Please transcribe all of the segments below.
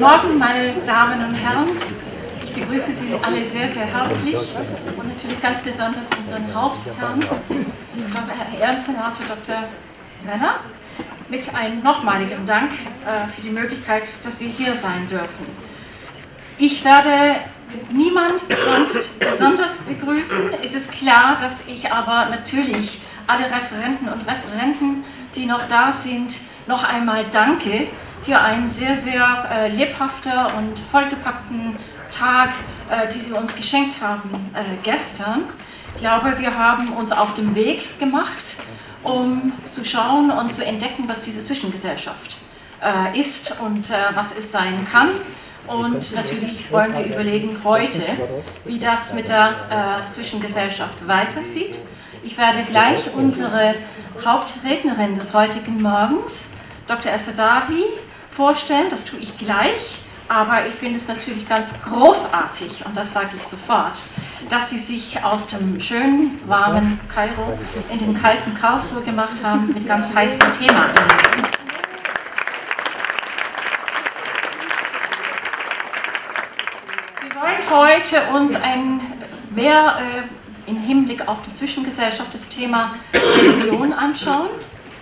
Morgen, meine Damen und Herren. Ich begrüße Sie alle sehr, sehr herzlich und natürlich ganz besonders unseren Hausherrn, Herr Ehrensenator Dr. Renner, mit einem nochmaligen Dank für die Möglichkeit, dass wir hier sein dürfen. Ich werde niemand sonst besonders begrüßen. Es ist klar, dass ich aber natürlich alle Referenten und Referenten, die noch da sind, noch einmal danke für einen sehr, sehr lebhaften und vollgepackten Tag, die Sie uns geschenkt haben gestern. Ich glaube, wir haben uns auf den Weg gemacht, um zu schauen und zu entdecken, was diese Zwischengesellschaft ist und was es sein kann. Und natürlich wollen wir überlegen heute, wie das mit der Zwischengesellschaft weitersieht. Ich werde gleich unsere Hauptrednerin des heutigen Morgens, Dr. El-Saadawi, vorstellen. Das tue ich gleich, aber ich finde es natürlich ganz großartig, und das sage ich sofort, dass Sie sich aus dem schönen, warmen Kairo in den kalten Karlsruhe gemacht haben mit ganz heißen Themen. Wir wollen heute uns mehr im Hinblick auf die Zwischengesellschaft das Thema Religion anschauen,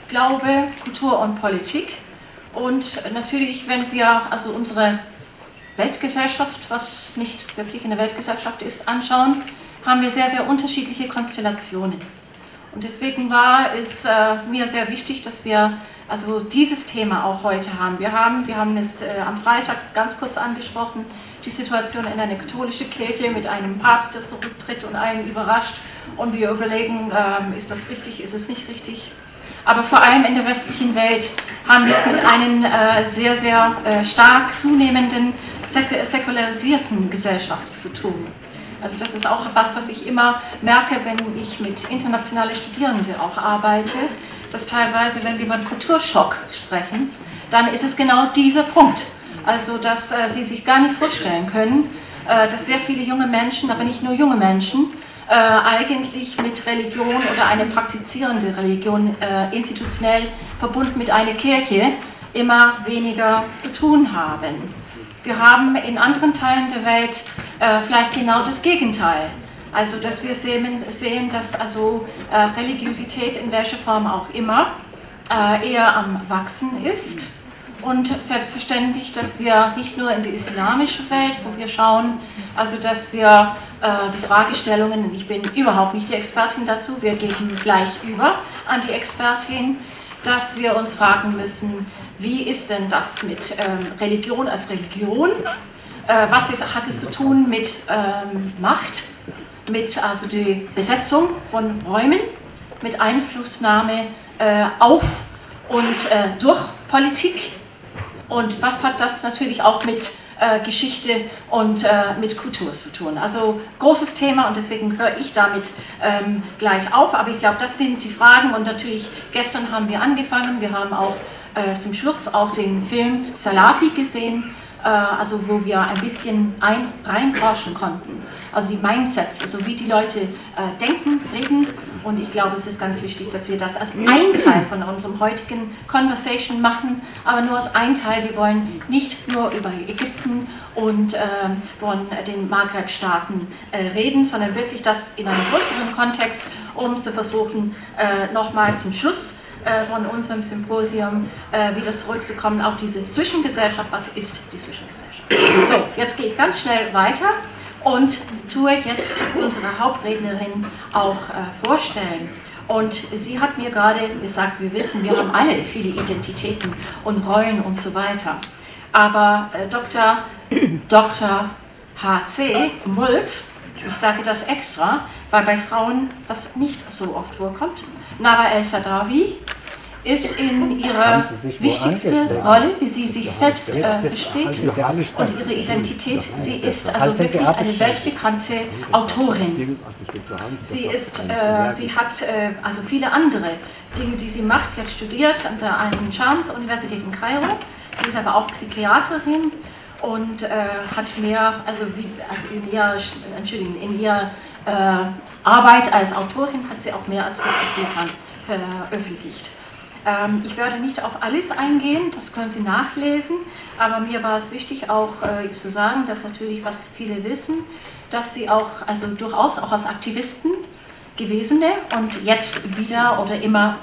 Glaube, Kultur und Politik. Und natürlich, wenn wir also unsere Weltgesellschaft, was nicht wirklich eine Weltgesellschaft ist, anschauen, haben wir sehr, sehr unterschiedliche Konstellationen. Und deswegen war es mir sehr wichtig, dass wir also dieses Thema auch heute haben. Wir haben es am Freitag ganz kurz angesprochen, die Situation in einer katholischen Kirche mit einem Papst, der zurücktritt und einen überrascht. Und wir überlegen, ist das richtig, ist es nicht richtig? Aber vor allem in der westlichen Welt haben wir es mit einer sehr, sehr stark zunehmenden, säkularisierten Gesellschaft zu tun. Also das ist auch was ich immer merke, wenn ich mit internationalen Studierenden auch arbeite, dass teilweise, wenn wir über einen Kulturschock sprechen, dann ist es genau dieser Punkt. Also dass sie sich gar nicht vorstellen können, dass sehr viele junge Menschen, aber nicht nur junge Menschen, eigentlich mit Religion oder eine praktizierende Religion institutionell verbunden mit einer Kirche immer weniger zu tun haben. Wir haben in anderen Teilen der Welt vielleicht genau das Gegenteil. Also dass wir sehen, dass also Religiosität in welcher Form auch immer eher am Wachsen ist. Und selbstverständlich, dass wir nicht nur in die islamische Welt, wo wir schauen, also dass wir die Fragestellungen, und ich bin überhaupt nicht die Expertin dazu, wir gehen gleich über an die Expertin, dass wir uns fragen müssen, wie ist denn das mit Religion als Religion? Was hat es zu tun mit Macht, mit also die Besetzung von Räumen, mit Einflussnahme auf und durch Politik? Und was hat das natürlich auch mit Geschichte und mit Kultur zu tun? Also großes Thema und deswegen höre ich damit gleich auf. Aber ich glaube, das sind die Fragen und natürlich gestern haben wir angefangen. Wir haben auch zum Schluss auch den Film Salafi gesehen, also wo wir ein bisschen reinforschen konnten. Also die Mindsets, also wie die Leute denken, reden. Und ich glaube, es ist ganz wichtig, dass wir das als ein Teil von unserem heutigen Conversation machen, aber nur als ein Teil. Wir wollen nicht nur über Ägypten und von den Maghreb-Staaten reden, sondern wirklich das in einem größeren Kontext, um zu versuchen, nochmal zum Schluss von unserem Symposium wieder zurückzukommen auf diese Zwischengesellschaft. Was ist die Zwischengesellschaft? So, jetzt gehe ich ganz schnell weiter und tue jetzt unsere Hauptrednerin auch vorstellen. Und sie hat mir gerade gesagt, wir wissen, wir haben alle viele Identitäten und Rollen und so weiter. Aber Dr. H.C. Mult, ich sage das extra, weil bei Frauen das nicht so oft vorkommt, Nara El-Saadawi ist in ihrer wichtigsten Rolle, wie sie sich selbst versteht und ihre Identität. Sie ist also wirklich eine weltbekannte Autorin. Sie hat also viele andere Dinge, die sie macht. Sie hat studiert an der Ain-Shams-Universität in Kairo. Sie ist aber auch Psychiaterin und hat mehr, in ihrer Arbeit als Autorin hat sie auch mehr als 40 Bücher veröffentlicht. Ich werde nicht auf alles eingehen, das können Sie nachlesen, aber mir war es wichtig auch zu sagen, dass natürlich, was viele wissen, dass sie auch, also durchaus auch als Aktivisten gewesene und jetzt wieder oder immer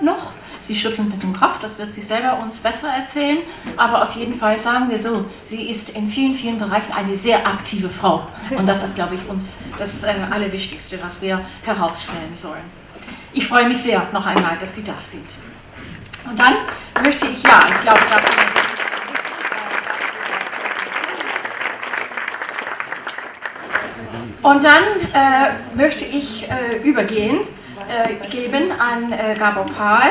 noch, sie schüttelt mit dem Kopf, das wird sie selber uns besser erzählen, aber auf jeden Fall sagen wir so, sie ist in vielen, vielen Bereichen eine sehr aktive Frau und das ist, glaube ich, uns das Allerwichtigste, was wir herausstellen sollen. Ich freue mich sehr noch einmal, dass Sie da sind. Und dann möchte ich, ja, ich glaube, und dann möchte ich übergeben an Gabor Pahl.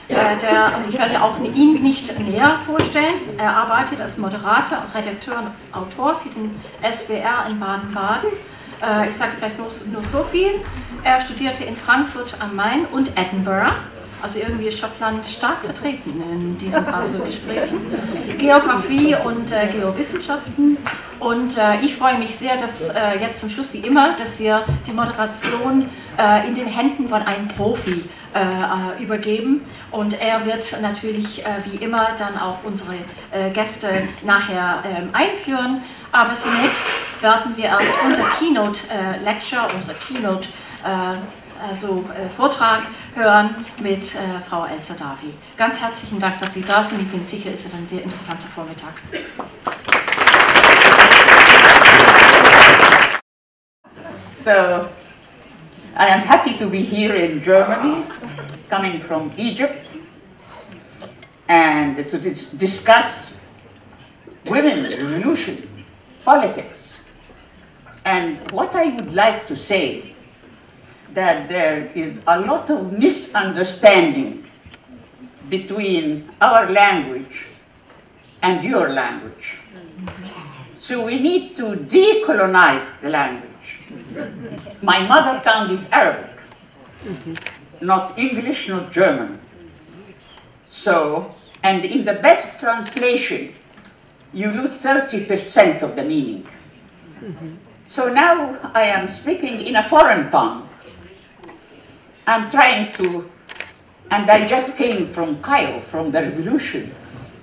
Und ich werde auch ihn nicht näher vorstellen. Er arbeitet als Moderator, Redakteur und Autor für den SWR in Baden-Baden. Ich sage vielleicht nur so viel. Er studierte in Frankfurt am Main und Edinburgh. Also irgendwie ist Schottland stark vertreten in diesen Basel-Gesprächen. Geografie und Geowissenschaften. Und ich freue mich sehr, dass jetzt zum Schluss wie immer, dass wir die Moderation in den Händen von einem Profi übergeben. Und er wird natürlich wie immer dann auch unsere Gäste nachher einführen. Aber zunächst werden wir erst unser Keynote-Lecture, unser Keynote Vortrag hören mit Frau El-Saadawi. Ganz herzlichen Dank, dass Sie da sind. Ich bin sicher, es wird ein sehr interessanter Vormittag. So, I am happy to be here in Germany, coming from Egypt, and to discuss women's revolution, politics. And what I would like to say, that there is a lot of misunderstanding between our language and your language. So we need to decolonize the language. My mother tongue is Arabic, not English, not German. So, and in the best translation, you lose 30% of the meaning. So now I am speaking in a foreign tongue. I'm trying to, and I just came from Cairo, from the revolution.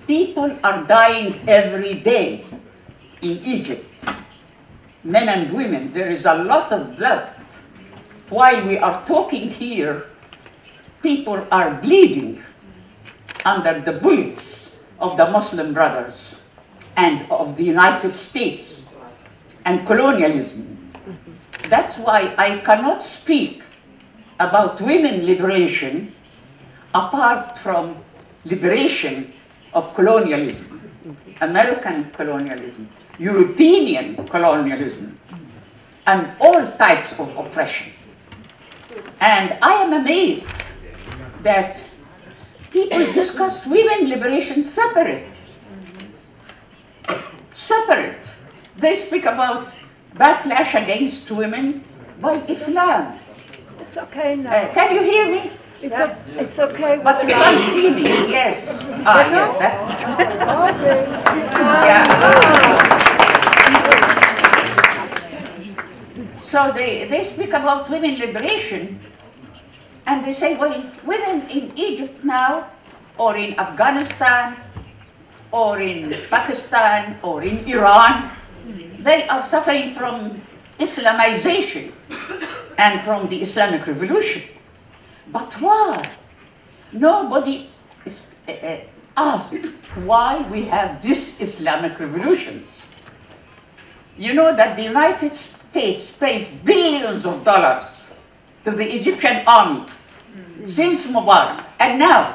People are dying every day in Egypt. Men and women, there is a lot of blood. While we are talking here, people are bleeding under the bullets of the Muslim Brothers and of the United States and colonialism. That's why I cannot speak about women liberation apart from liberation of colonialism, American colonialism, European colonialism, and all types of oppression. And I am amazed that people discuss women liberation separate. Separate. They speak about backlash against women by Islam. It's okay now. Can you hear me? It's okay. But you can't see me. Yes. Yes, that's yeah. So they speak about women liberation, and they say, well, women in Egypt now, or in Afghanistan, or in Pakistan, or in Iran, they are suffering from Islamization and from the Islamic Revolution. But why? Nobody is asked why we have these Islamic revolutions. You know that the United States pays billions of dollars to the Egyptian army since Mubarak, and now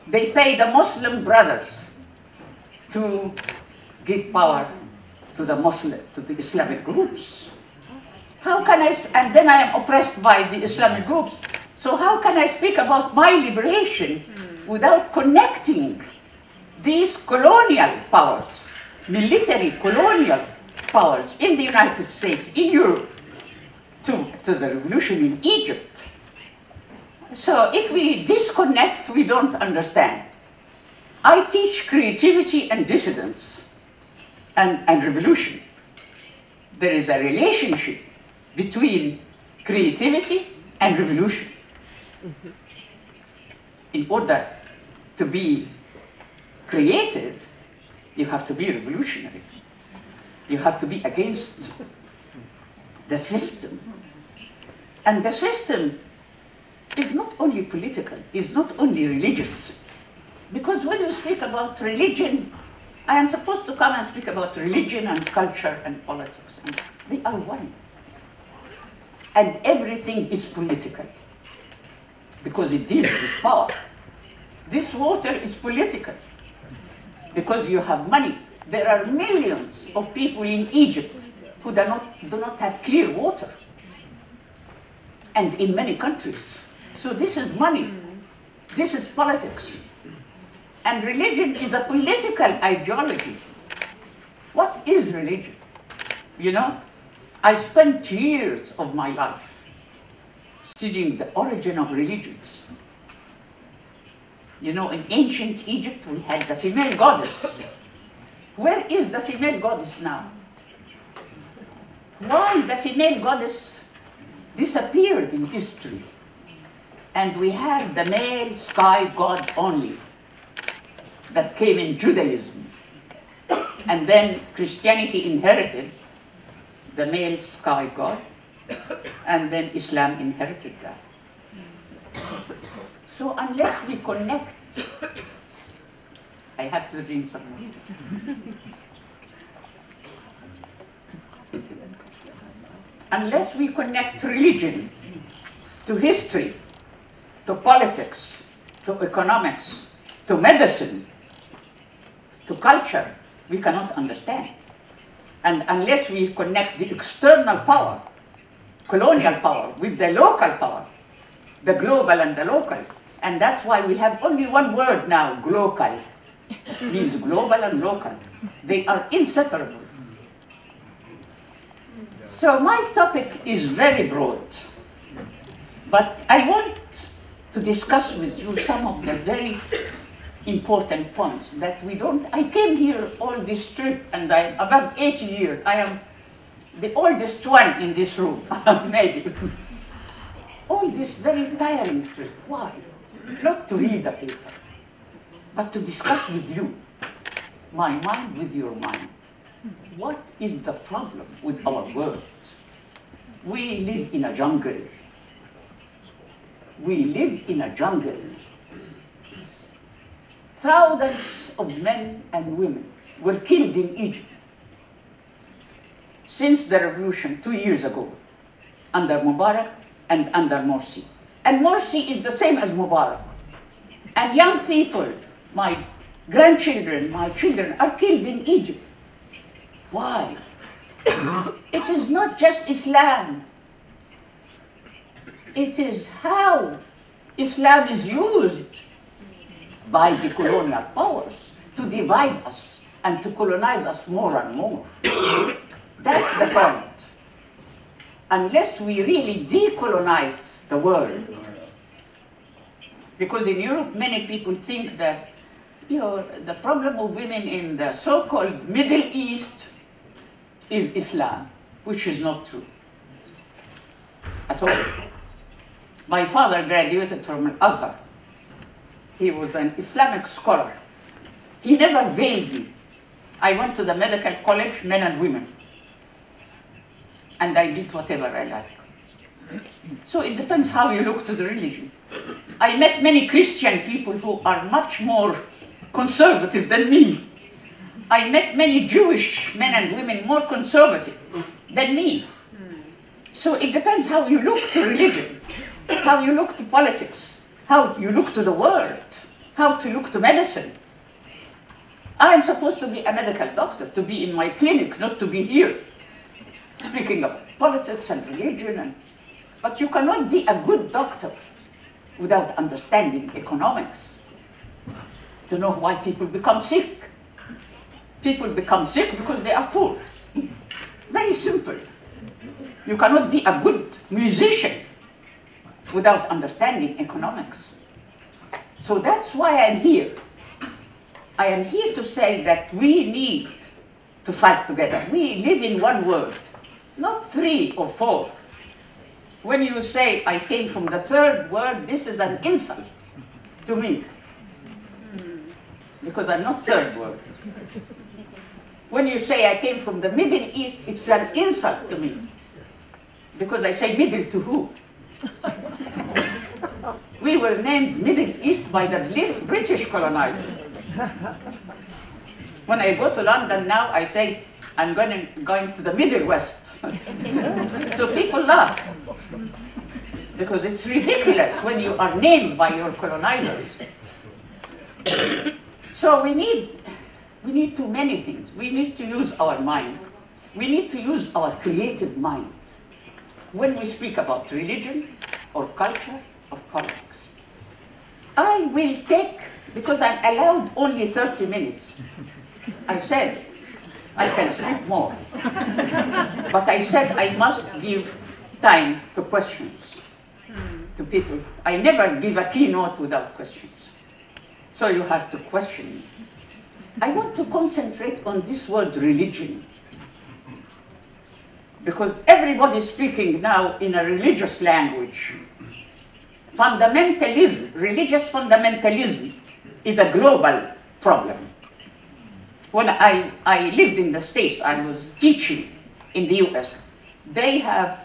they pay the Muslim Brothers to give power to the Islamic groups. How can I, and then I am oppressed by the Islamic groups. So how can I speak about my liberation without connecting these colonial powers, military colonial powers in the United States, in Europe, to the revolution in Egypt? So if we disconnect, we don't understand. I teach creativity and dissidence and revolution. There is a relationship between creativity and revolution. in order to be creative, you have to be revolutionary. You have to be against the system. And the system is not only political, it's not only religious. Because when you speak about religion, I am supposed to come and speak about religion and culture and politics. And they are one. And everything is political, because it deals with power. This water is political, because you have money. There are millions of people in Egypt who do not have clear water, and in many countries. So this is money, this is politics. And religion is a political ideology. What is religion? You know, I spent years of my life studying the origin of religions. You know, in ancient Egypt, we had the female goddess. Where is the female goddess now? Why the female goddess disappeared in history? And we have the male sky god only that came in Judaism. And then Christianity inherited the male sky god, and then Islam inherited that. So unless we connect, I have to drink some water. Unless we connect religion to history, to politics, to economics, to medicine, to culture, we cannot understand. And unless we connect the external power, colonial power, with the local power, the global and the local, and that's why we have only one word now, glocal. Means global and local. They are inseparable. So my topic is very broad, but I want to discuss with you some of the very important points that we don't. I came here all this trip, and I'm above 80 years. I am the oldest one in this room, maybe. All this very tiring trip. Why? Not to read a paper, but to discuss with you, my mind with your mind. What is the problem with our world? We live in a jungle. We live in a jungle. Thousands of men and women were killed in Egypt since the revolution 2 years ago, under Mubarak and under Morsi. And Morsi is the same as Mubarak. And young people, my grandchildren, my children, are killed in Egypt. Why? It is not just Islam. It is how Islam is used by the colonial powers to divide us and to colonize us more and more. That's the point. Unless we really decolonize the world, because in Europe many people think that, you know, the problem of women in the so-called Middle East is Islam, which is not true at all. My father graduated from Al-Azhar. He was an Islamic scholar. He never veiled me. I went to the medical college, men and women, and I did whatever I like. So it depends how you look to the religion. I met many Christian people who are much more conservative than me. I met many Jewish men and women more conservative than me. So it depends how you look to religion, how you look to politics, how you look to the world, how to look to medicine. I am supposed to be a medical doctor, to be in my clinic, not to be here speaking of politics and religion. But you cannot be a good doctor without understanding economics, to know why people become sick. People become sick because they are poor. Very simple. You cannot be a good musician without understanding economics. So that's why I'm here. I am here to say that we need to fight together. We live in one world, not 3 or 4. When you say, I came from the 3rd world, this is an insult. to me, because I'm not third world. When you say I came from the Middle East, it's an insult to me, because I say middle to who? We were named Middle East by the British colonizers. When I go to London now, I say I'm going to the Middle West. So people laugh, because it's ridiculous when you are named by your colonizers. So we need too many things. We need to use our mind. We need to use our creative mind when we speak about religion or culture or politics. I will take, because I'm allowed only 30 minutes. I said I can speak more, but I said I must give time to questions to people. I never give a keynote without questions. So you have to question me. I want to concentrate on this word religion, because everybody is speaking now in a religious language. Fundamentalism, religious fundamentalism, is a global problem. When I lived in the States, I was teaching in the US. They have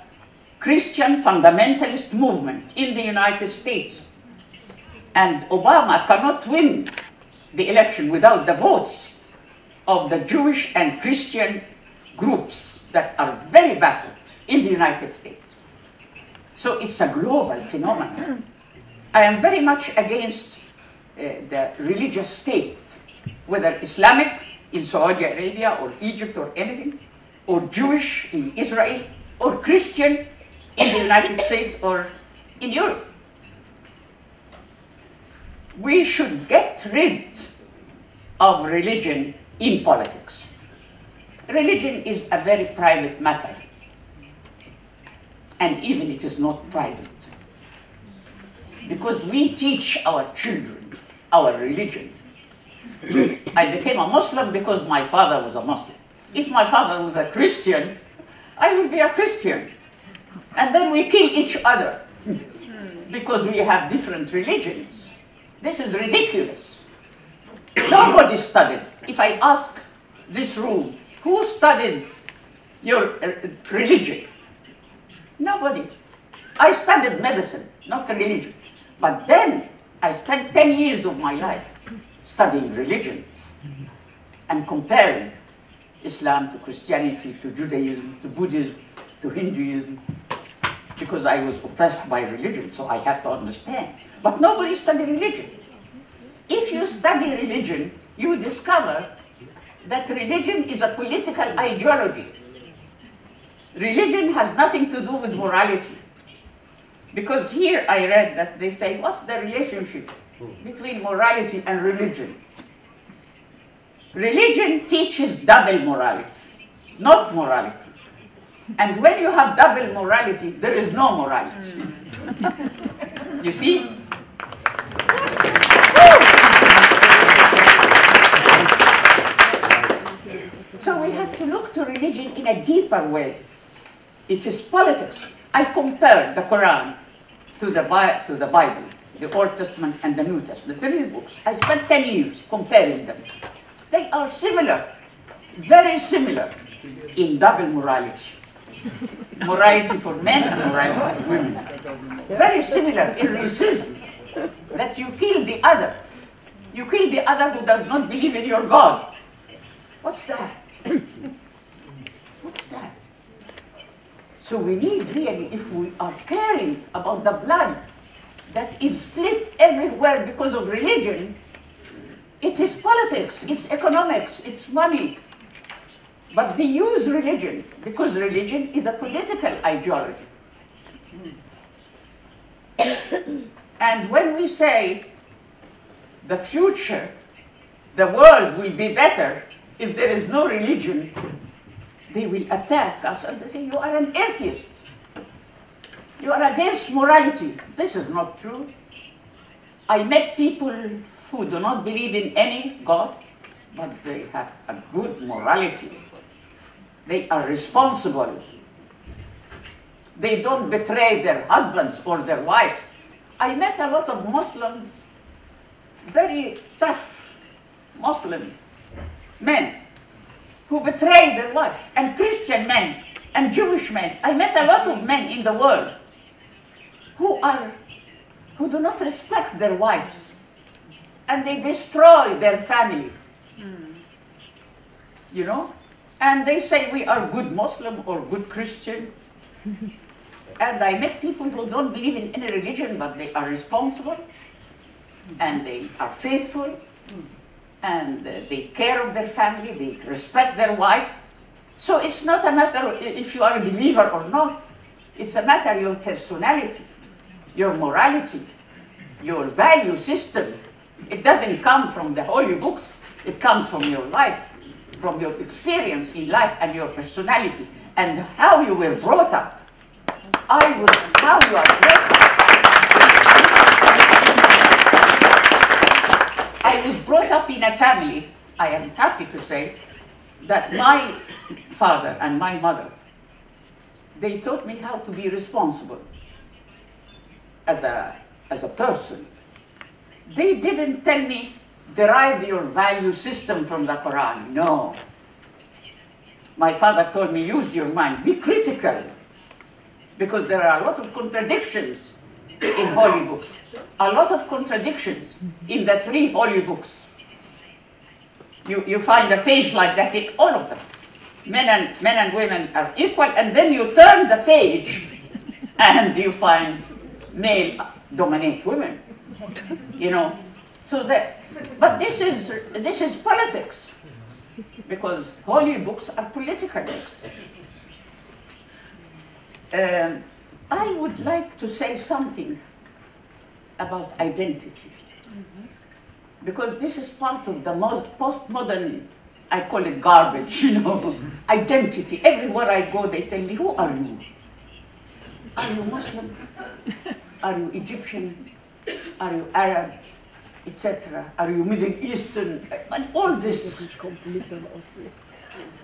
Christian fundamentalist movement in the United States. And Obama cannot win the election without the votes of the Jewish and Christian groups that are very backward in the United States. So it's a global phenomenon. I am very much against the religious state, whether Islamic in Saudi Arabia or Egypt or anything, or Jewish in Israel, or Christian in the United States or in Europe. We should get rid of religion in politics. Religion is a very private matter, and even it is not private, because we teach our children our religion. I became a Muslim because my father was a Muslim. If my father was a Christian, I would be a Christian. And then we kill each other because we have different religions. This is ridiculous. Nobody studied. If I ask this room, who studied your religion? Nobody. I studied medicine, not religion. But then I spent 10 years of my life studying religions and comparing Islam to Christianity, to Judaism, to Buddhism, to Hinduism, because I was oppressed by religion, so I had to understand. But nobody studied religion. If you study religion, you discover that religion is a political ideology. Religion has nothing to do with morality. Because here I read that they say, what's the relationship between morality and religion? Religion teaches double morality, not morality. And when you have double morality, there is no morality. You see? So we have to look to religion in a deeper way. It is politics. I compared the Quran to the Bible, the Old Testament and the New Testament, the three books. I spent 10 years comparing them. They are similar, very similar in double morality. Morality for men and morality for women. Very similar in racism, that you kill the other. You kill the other who does not believe in your God. What's that? What's that? So we need really, if we are caring about the blood that is split everywhere because of religion, it is politics, it's economics, it's money. But they use religion because religion is a political ideology. And when we say the future, the world will be better if there is no religion, they will attack us and they say, you are an atheist. You are against morality. This is not true. I met people who do not believe in any God, but they have a good morality. They are responsible. They don't betray their husbands or their wives. I met a lot of Muslims very tough Muslim men who betray their wife, and Christian men and Jewish men. I met a lot of men in the world who do not respect their wives, and they destroy their family. You know? And they say we are good Muslim or good Christian. And I met people who don't believe in any religion, but they are responsible, and they are faithful, and they care of their family, they respect their wife. So it's not a matter if you are a believer or not. It's a matter of your personality, your morality, your value system. It doesn't come from the holy books. It comes from your life, from your experience in life and your personality, and how you were brought up. How you are brought up. I was brought up in a family, I am happy to say, that my father and my mother, they taught me how to be responsible as a person. They didn't tell me, derive your value system from the Quran. No. My father told me, use your mind, be critical, because there are a lot of contradictions in holy books. A lot of contradictions in the 3 holy books. You find a page like that in all of them. Men and women are equal, and then you turn the page and you find male dominate women. You know, so that, but this is politics, because holy books are political books. I would like to say something about identity, because this is part of the most postmodern, I call it garbage, you know, identity. Everywhere I go, they tell me, who are you? Are you Muslim? Are you Egyptian? Are you Arab? Etc. Are you Middle Eastern? And all this.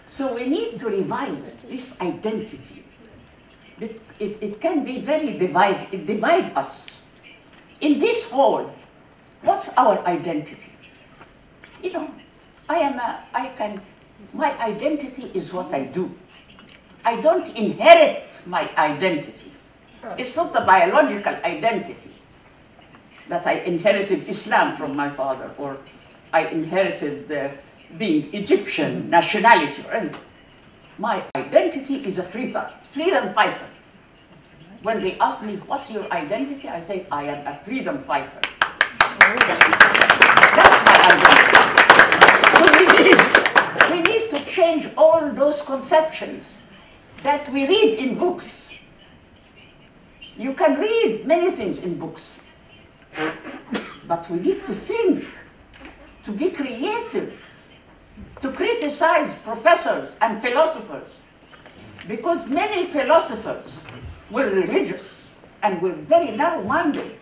So we need to revise this identity. It can be very divisive. It divides us. In this whole, what's our identity? You know, my identity is what I do. I don't inherit my identity. It's not the biological identity that I inherited Islam from my father, or I inherited being Egyptian nationality or anything. My identity is a freedom fighter. When they ask me, what's your identity? I say, I am a freedom fighter. That's my identity. So we need to change all those conceptions that we read in books. You can read many things in books, but we need to think, to be creative, to criticize professors and philosophers, because many philosophers were religious and were very narrow-minded.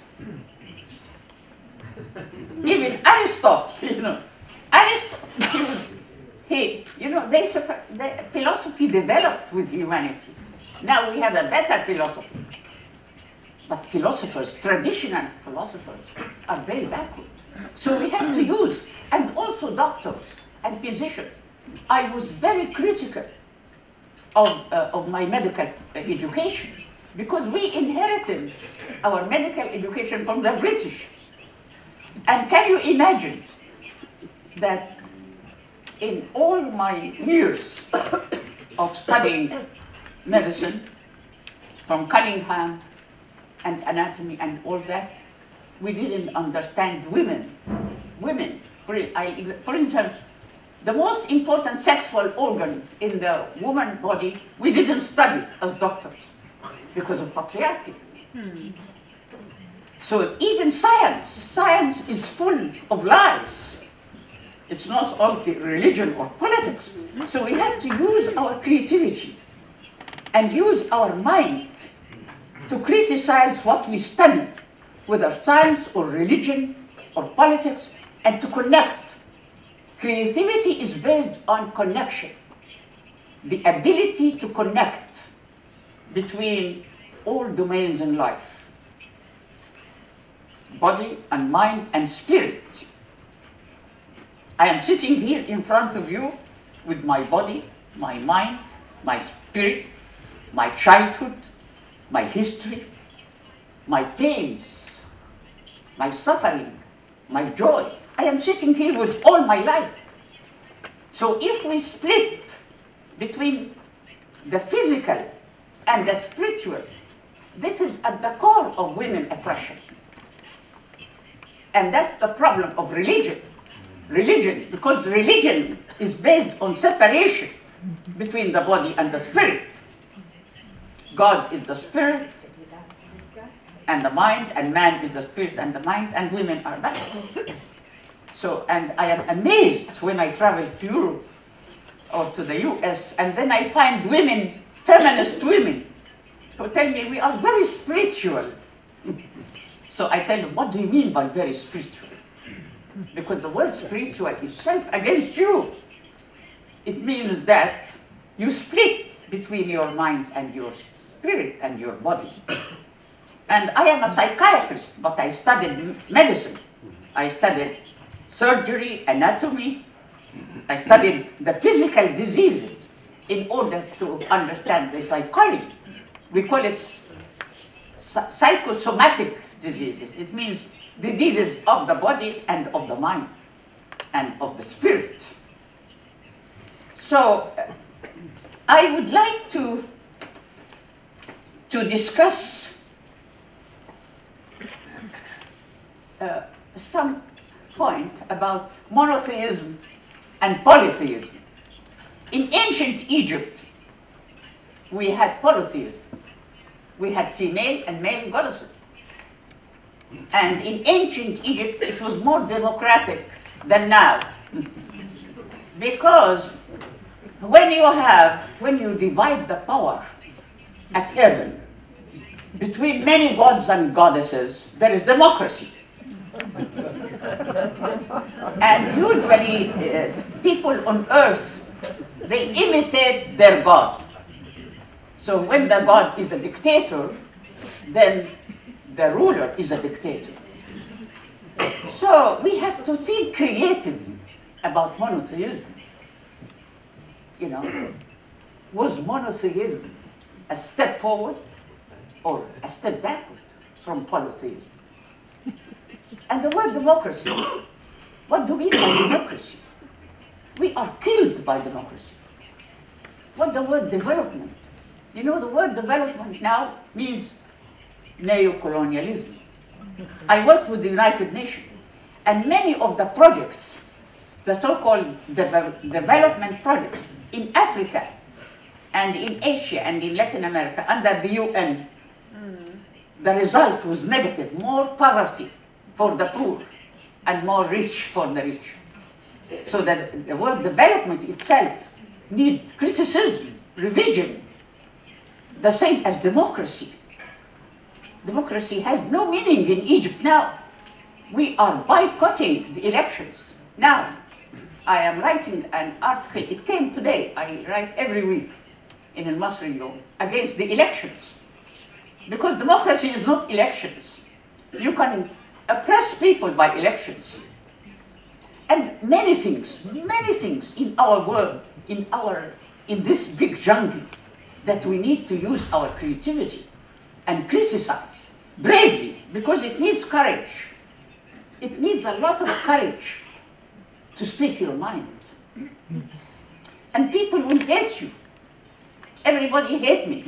Even Aristotle, you know, the philosophy developed with humanity. Now we have a better philosophy. But philosophers, traditional philosophers, are very backward. So we have to use, and also doctors and physicians. I was very critical of my medical education, because we inherited our medical education from the British. And can you imagine that in all my years of studying medicine, from Cunningham and anatomy and all that, we didn't understand women. For instance, the most important sexual organ in the woman body, we didn't study as doctors because of patriarchy. So even science is full of lies. It's not only religion or politics. So we have to use our creativity and use our mind to criticize what we study, whether science or religion or politics, and to connect. Creativity is based on connection, the ability to connect between all domains in life. body and mind and spirit. I am sitting here in front of you with my body, my mind, my spirit, my childhood, my history, my pains, my suffering, my joy. I am sitting here with all my life. So if we split between the physical and the spiritual, this is at the core of women oppression. And that's the problem of religion. Religion, because religion is based on separation between the body and the spirit. God is the spirit and the mind, and man is the spirit and the mind, and women are that. So, and I am amazed when I travel to Europe or to the US, and then I find women, feminist women, who tell me we are very spiritual. So I tell them, what do you mean by very spiritual? Because the word spiritual is self against you. It means that you split between your mind and your spirit and your body. And I am a psychiatrist, but I studied medicine. I studied surgery, anatomy. I studied the physical diseases in order to understand the psychology. We call it psychosomatic diseases. It means diseases of the body and of the mind and of the spirit. So I would like to discuss some point about monotheism and polytheism. In ancient Egypt, we had polytheism. We had female and male goddesses. And in ancient Egypt, it was more democratic than now. Because when you divide the power at heaven between many gods and goddesses, there is democracy. And usually people on earth, they imitate their god. So when the god is a dictator, then the ruler is a dictator. So we have to think creatively about monotheism. You know, was monotheism a step forward or a step backward from polytheism? And the word democracy, what do we mean by democracy? We are killed by democracy. What the word development? You know, the word development now means neo-colonialism. I worked with the United Nations, and many of the projects, the so-called development projects in Africa and in Asia and in Latin America under the UN, the result was negative, more poverty for the poor and more rich for the rich. So that the word development itself needs criticism, revision, the same as democracy. Democracy has no meaning in Egypt now. We are boycotting the elections. Now, I am writing an article, it came today, I write every week in Al Masri Yom, against the elections. Because democracy is not elections. You can oppress people by elections. And many things in our world, in this big jungle, that we need to use our creativity and criticize bravely, because it needs courage. It needs a lot of courage to speak your mind. And people will hate you. Everybody hates me,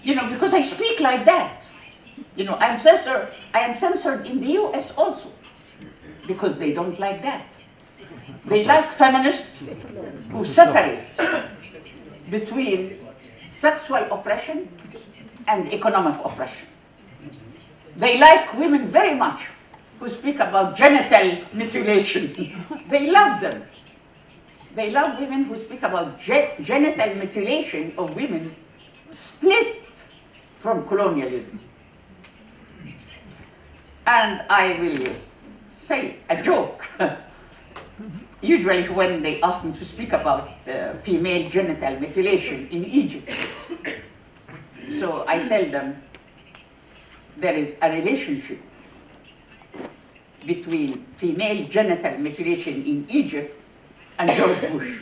you know, because I speak like that. You know, I am censored in the US also, because they don't like that. They like feminists who separate between sexual oppression and economic oppression. They like women very much who speak about genital mutilation. They love them. They love women who speak about genital mutilation of women split from colonialism. And I will say a joke. Usually when they ask me to speak about female genital mutilation in Egypt, so I tell them there is a relationship between female genital mutilation in Egypt and George Bush.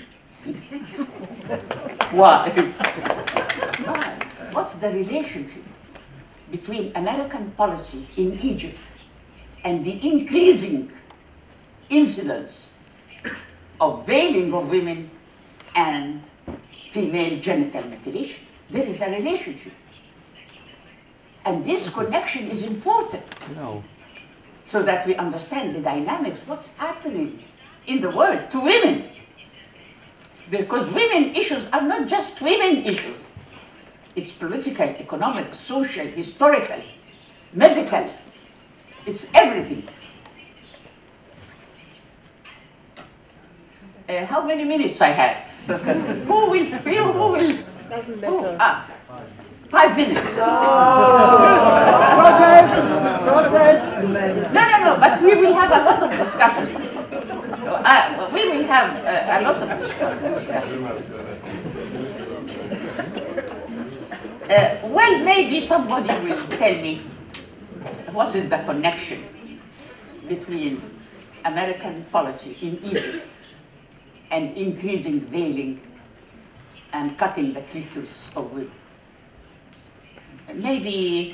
Why? Why? What's the relationship between American policy in Egypt and the increasing incidence of veiling of women and female genital mutilation? There is a relationship. And this connection is important. No. So that we understand the dynamics, what's happening in the world to women. Because women issues are not just women issues. It's political, economic, social, historical, medical. It's everything. How many minutes I have? Who will? Doesn't matter. 5 minutes. Protest! No, but we will have a lot of discussion. We will have a lot of discussion. Well, maybe somebody will tell me what is the connection between American policy in Egypt and increasing veiling and cutting the clitoris of women. Maybe,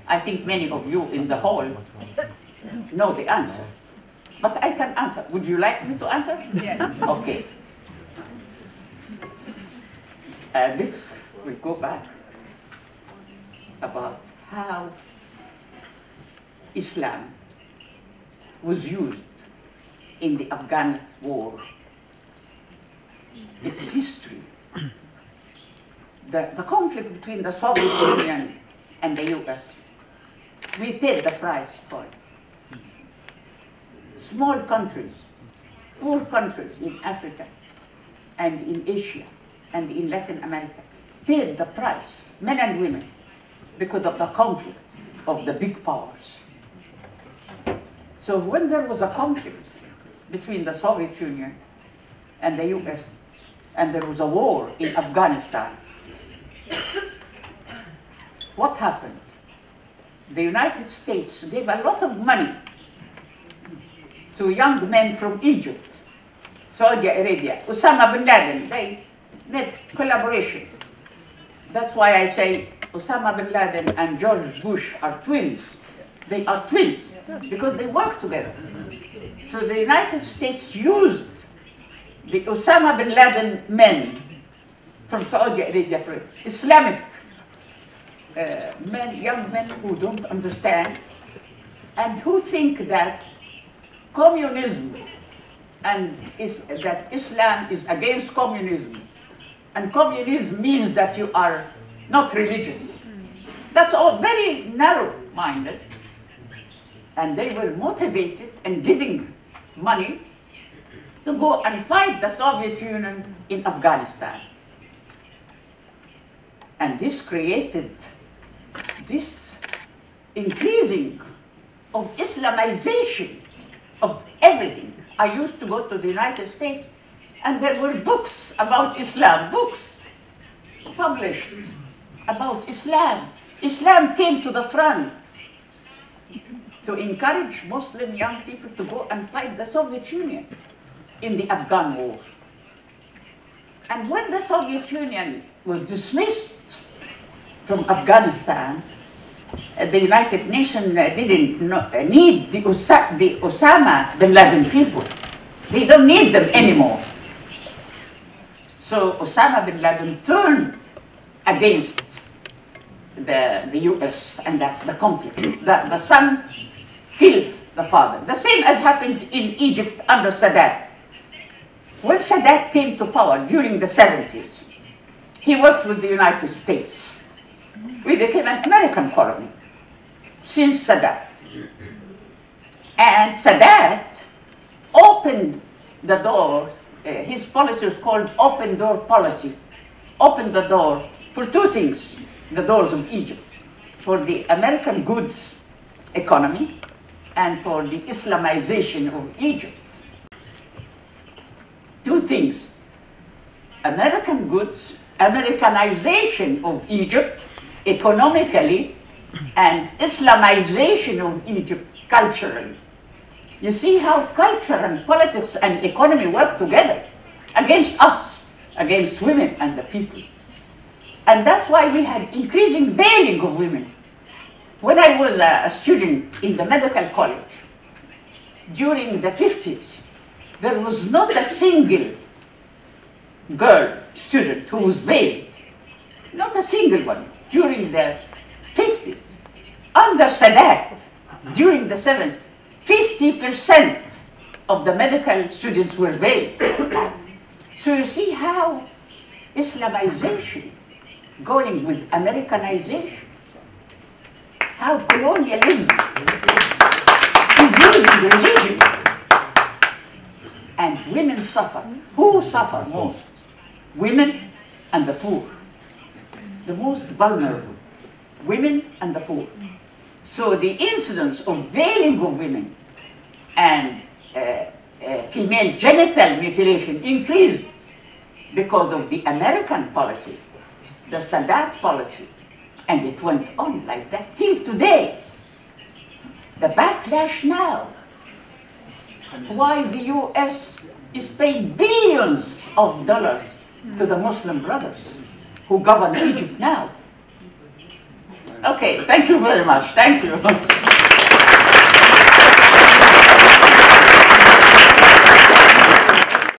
I think many of you in the hall know the answer, but I can answer. Would you like me to answer? Yes. Okay. This will go back about how Islam was used in the Afghan war. Its history. The conflict between the Soviet Union and the US, we paid the price for it. Small countries, poor countries in Africa and in Asia and in Latin America paid the price, men and women, because of the conflict of the big powers. So when there was a conflict between the Soviet Union and the US, and there was a war in Afghanistan, what happened? The United States gave a lot of money to young men from Egypt, Saudi Arabia, Osama bin Laden. They made collaboration. That's why I say Osama bin Laden and George Bush are twins. They are twins because they work together. So the United States used the Osama bin Laden men from Saudi Arabia for Islamic men, young men who don't understand and who think that communism and that Islam is against communism, and communism means that you are not religious. That's all very narrow-minded, and they were motivated and giving money to go and fight the Soviet Union in Afghanistan. And this created this increasing of Islamization of everything. I used to go to the United States and there were books about Islam, books published about Islam. Islam came to the front to encourage Muslim young people to go and fight the Soviet Union in the Afghan war. And when the Soviet Union was dismissed from Afghanistan, the United Nations didn't need the Osama bin Laden people. They don't need them anymore. So Osama bin Laden turned against the US, and that's the conflict. The son killed the father. The same as happened in Egypt under Sadat. When Sadat came to power during the 70s, he worked with the United States. We became an American colony since Sadat. And Sadat opened the door, his policy was called open door policy, opened the door for two things, the doors of Egypt, for the American goods economy and for the Islamization of Egypt. Two things, American goods, Americanization of Egypt economically, and Islamization of Egypt culturally. You see how culture and politics and economy work together against us, against women and the people. And that's why we had increasing veiling of women. When I was a student in the medical college, during the 50s, there was not a single girl student who was veiled. Not a single one. During the 50s, under Sadat, during the 70s, 50% of the medical students were veiled. So you see how Islamization, going with Americanization, how colonialism is using religion. And women suffer. Who suffer most? Women and the poor. The most vulnerable. Women and the poor. So the incidence of veiling of women and female genital mutilation increased because of the American policy, the Sadat policy, and it went on like that till today. The backlash now, why the US is paying billions of dollars to the Muslim brothers who govern Egypt now. Okay, thank you very much. Thank you.